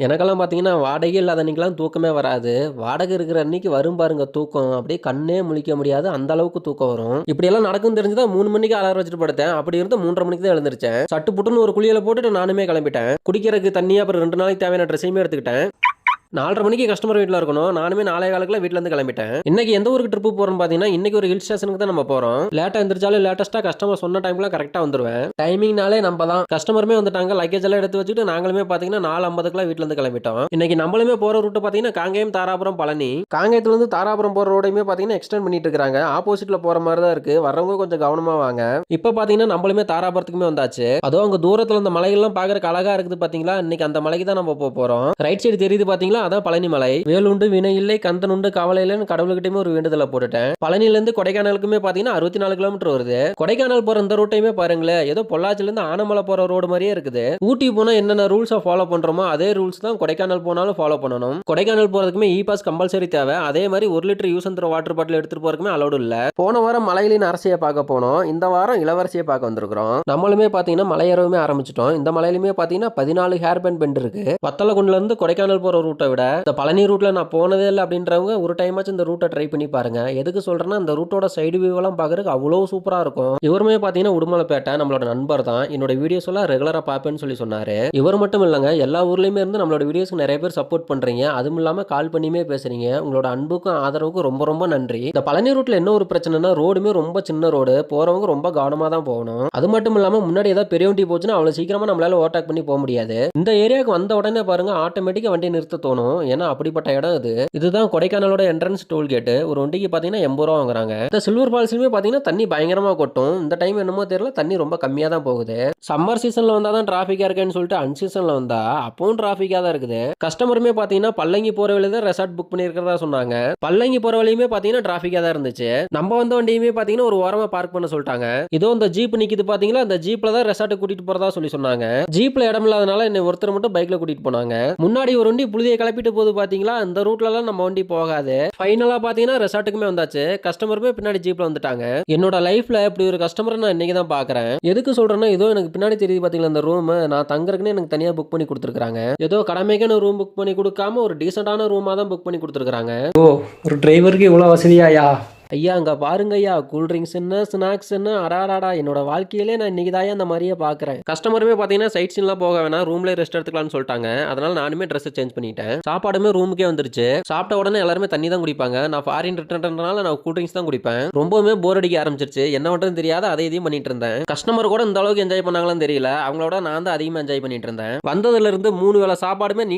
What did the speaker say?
எனக்கெல்லாம் பார்த்தீங்கன்னா, வாடகையே இல்லாத அன்னைக்கெல்லாம் தூக்கமே வராது. வாடகை இருக்கிற அன்னைக்கு வரும் பாருங்க தூக்கம். அப்படியே கண்ணே முழிக்க முடியாது. அந்த அளவுக்கு தூக்கம் வரும். இப்படியெல்லாம் நடக்கும்னு தெரிஞ்சு தான் 3 மணிக்கு அலாரம் வச்சுட்டு படுத்தேன். அப்படி இருந்து 3:30 மணிக்கு தான் எழுந்திரிச்சேன். சட்டு புட்டுன்னு ஒரு குளியல போட்டுட்டு நானுமே கிளம்பிட்டேன். குடிக்கிறதுக்கு தண்ணி, அப்புறம் 2 நாளைக்கு தேவையான ட்ரெஸ்ஸையுமே எடுத்துக்கிட்டேன். 4:30 மணிக்கு கஸ்டமர் வீட்ல இருக்கணும். நானுமே 4:15க்குலாம் வீட்லருந்து கிளம்பிட்டேன். இன்னைக்கு எந்த ஊருக்கு ட்ரிப்பு போறோம்னு பார்த்தீங்கன்னா, இன்னைக்கு ஒரு ஹில் ஸ்டேஷனுக்கு தான் நம்ம போறோம். லேட்டா எந்திரிச்சாலும் லேட்டஸ்ட்டா கஸ்டமர் சொன்ன டைம்க்குலாம் கரெக்ட்டா வந்துருவேன். டைமிங்னாலே நம்ப தான். கஸ்டமருமே வந்துட்டாங்க. லக்கேஜ் எல்லாம் எடுத்து வச்சுட்டு நாங்களுமே பார்த்தீங்கன்னா 4:50க்குலாம் வீட்லருந்து கிளம்பிட்டோம். இன்னைக்கு நம்மளுமே போற ரூட் பார்த்தீங்கன்னா, காங்கேயம், தாராபுரம், பழனி. காங்கேயத்துலருந்து தாராபுரம் போற ரோடையுமே பார்த்தீங்கன்னா எக்ஸ்டெண்ட் பண்ணிட்டு இருக்காங்க. ஆப்போசிட்ல போற மாரி தான் இருக்கு. வர்றவங்க கொஞ்சம் கவனமா வாங்க. இப்ப பார்த்தீங்கன்னா நம்மளுமே தாராபுரத்துக்குமே வந்தாச்சு. அதுவும் அங்க தூரத்துல அந்த மலைகள்லாம் பார்க்கறக்கு அழகா இருக்குது பார்த்தீங்களா? இன்னைக்கு அந்த மலைக்கு தான் நம்ம போறோம். ரைட் சைடு தெரியுது பார்த்தீங்களா? அதான் பழனி மலை. வேலுண்டு வினை இல்லை, கந்தன் உண்டு கவலை இல்லைன்னு கடவுள்கிட்டயுமே ஒரு வேண்டுதலை போட்டுட்டேன். பழனில இருந்து கொடைக்கானலுக்குமே பாத்தீங்கன்னா 64 கிலோமீட்டர் வருது. கொடைக்கானல் போற இந்த ரூட்டையுமே பாருங்களேன், ஏதோ பொள்ளாச்சில இருந்து ஆனமலை போற ரோடு மாதிரியே இருக்குது. ஊட்டி போனா என்னென்ன ரூல்ஸை ஃபாலோ பண்றோமோ அதே ரூல்ஸ் தான் கொடைக்கானல் போனாலும் ஃபாலோ பண்ணணும். கொடைக்கானல் போறதுக்குமே இ பாஸ் கம்பல்சரி தேவை. அதே மாதிரி 1 litre use and water bottle எடுத்துட்டு போறதுக்குமே அலோடு இல்ல. போன வாரம் மலையிலின் அரசியை பார்க்க போனோம். இந்த வாரம் இளவரசியை பார்க்க வந்திருக்கிறோம். நம்மளுமே பாத்தீங்கன்னா மலையேறவுமே ஆரம்பிச்சிட்டோம். இந்த மலையிலுமே பாத்தீங்கன்னா 14 ஹேர் பேண்ட் பெண்ட் இருக்கு. வத்தலகுண்டுல இருந்து கொடைக்கானல் போற ரூட்டை விட இந்த பழனி ரூட்ல நான் போனதே இல்லை அப்படின்றவங்க ஒரு டைமாச்சும் இந்த ரூட்டை ட்ரை பண்ணி பாருங்க. எதுக்கு சொல்றேன்னா இந்த ரூட்டோட சைடு வியூவெல்லாம் பார்க்கறதுக்கு அவ்வளோ சூப்பரா இருக்கும். இவருமே பார்த்தீங்கன்னா உடுமலைப்பேட்டை நம்மளோட நண்பர் தான். என்னோட வீடியோஸ் எல்லாம் ரெகுலரா பார்ப்பேன்னு சொல்லி சொன்னாரு. இவர் மட்டும் இல்லைங்க, எல்லா ஊர்லயுமே இருந்து நம்மளோட வீடியோஸ்க்கு நிறைய பேர் சப்போர்ட் பண்றீங்க. அதுவும் இல்லாம கால் பண்ணியுமே பேசுறீங்க. உங்களோட அன்புக்கும் ஆதரவுக்கும் ரொம்ப ரொம்ப நன்றி. இந்த பழனி ரூட்ல என்ன ஒரு பிரச்சனைனா ரோடுமே ரொம்ப சின்ன ரோடு. போறவங்க ரொம்ப கவனமா தான் போகணும். அது மட்டும் இல்லாம முன்னாடி ஏதாவது பெரிய வண்டி போச்சுன்னா அவ்வளவு சீக்கிரமா நம்மளால ஓவர்டேக் பண்ணி போக முடியாது. இந்த ஏரியாவுக்கு வந்த உடனே பாருங்க ஆட்டோமேட்டிக்கா வண்டி நிறுத்த தோணும். ஏன்னா அப்படிப்பட்ட இடம் இது. இதுதான் கொடைக்கானலோட என்ட்ரன்ஸ் டோல் கேட். ஒரு வண்டிக்கு பாத்தீங்கன்னா 80 ரூபா வாங்குறாங்க. இந்த சில்வர் ஃபால்ஸ்லயுமே பாத்தீங்கன்னா தண்ணி பயங்கரமா கொட்டும். இந்த டைம் என்னமோ தெரியல, தண்ணி ரொம்ப கம்மியா தான் போகுது. சம்மர் சீசன்ல வந்தா தான் டிராபிக்கா இருக்கேன்னு சொல்லிட்டு அன்சீசன்ல வந்தா அப்பவும் டிராபிக்கா தான் இருக்குது. கஸ்டமருமே பாத்தீங்கன்னா பல்லங்கி போற வழியில தான் ரெசார்ட் புக் பண்ணிருக்கிறதா சொன்னாங்க. பல்லங்கி போற வழியுமே பாத்தீங்கன்னா டிராபிக்கா தான் இருந்துச்சு. நம்ம வந்த வண்டியுமே பாத்தீங்கன்னா ஒரு ஓரமா பார்க் பண்ண சொல்லிட்டாங்க. இதோ இந்த ஜீப் நிக்குது பாத்தீங்களா, அந்த ஜீப்ல தான் ரெசார்ட் கூட்டிட்டு போறதா சொல்லி சொன்னாங்க. ஜீப்ல இடம் இல்லாதனால என்னை ஒருத்தர் மட்டும் பைக்ல கூட்டிட்டு போனாங்க. முன்னாடி ஒரு வண்டி புழுதியை கிளப்பிட்டு போகுது பாத்தீங்களா, இந்த ரூட்ல எல்லாம் நம்ம வண்டி போகாது. ஃபைனலா பாத்தீங்கன்னா ரெசார்ட்டுக்குமே வந்தாச்சு. கஸ்டமருமே பின்னாடி ஜீப்ல வந்துட்டாங்க. என்னோட லைஃப்ல இப்படி ஒரு கஸ்டமரை நான் இன்னைக்கு தான் பாக்குறேன். எதுக்கு சொல்றேன்னா, ஏதோ எனக்கு பின்னாடி தெரியுது பாத்தீங்களா இந்த ரூம், நான் தங்குறதுக்குன்னு எனக்கு தனியா புக் பண்ணி கொடுத்துருக்காங்க. ஏதோ கடமைக்கான ரூம் புக் பண்ணி கொடுக்காம ஒரு டீசென்டான ரூமா தான் புக் பண்ணி கொடுத்துருக்காங்க. ஓ, ஒரு டிரைவருக்கு இவ்வளவு வசதியாயா? ஐயா அங்க பாருங்க ஐயா, கூல்ட்ரிங்க்ஸ் என்ன, ஸ்நாக்ஸ் என்ன, அடாடாடா, என்னோட வாழ்க்கையிலே நான் இன்னைக்கு தான் அந்த மாதிரியே பாக்குறேன். கஸ்டமருமே பாத்தீங்கன்னா சைட் சீன்லாம் போக வேணாம், ரூம்ல ரெஸ்ட் எடுத்துக்கலாம்னு சொல்லிட்டாங்க. அதனால நானுமே ட்ரெஸ் சேஞ்ச் பண்ணிட்டேன். சாப்பாடுமே ரூமுக்கே வந்துருச்சு. சாப்பிட்ட உடனே எல்லாருமே தண்ணி தான் குடிப்பாங்க. நான் ஃபாரின் ரிட்டர்ன்றனால நான் கூல்ட்ரிங்க்ஸ் தான் குடிப்பேன். ரொம்பவுமே போர் அடிக்க ஆரம்பிச்சிருச்சு. என்ன பண்றதுன்னு தெரியாத அதை இதையும் பண்ணிட்டு இருந்தேன். கஸ்டமர் கூட இந்த அளவுக்கு என்ஜாய் பண்ணாங்களான்னு தெரியல. அவங்களோட நான் தான் அதிகமா என்ஜாய் பண்ணிட்டு இருந்தேன். வந்ததுல இருந்து 3 வேளை சாப்பாடுமே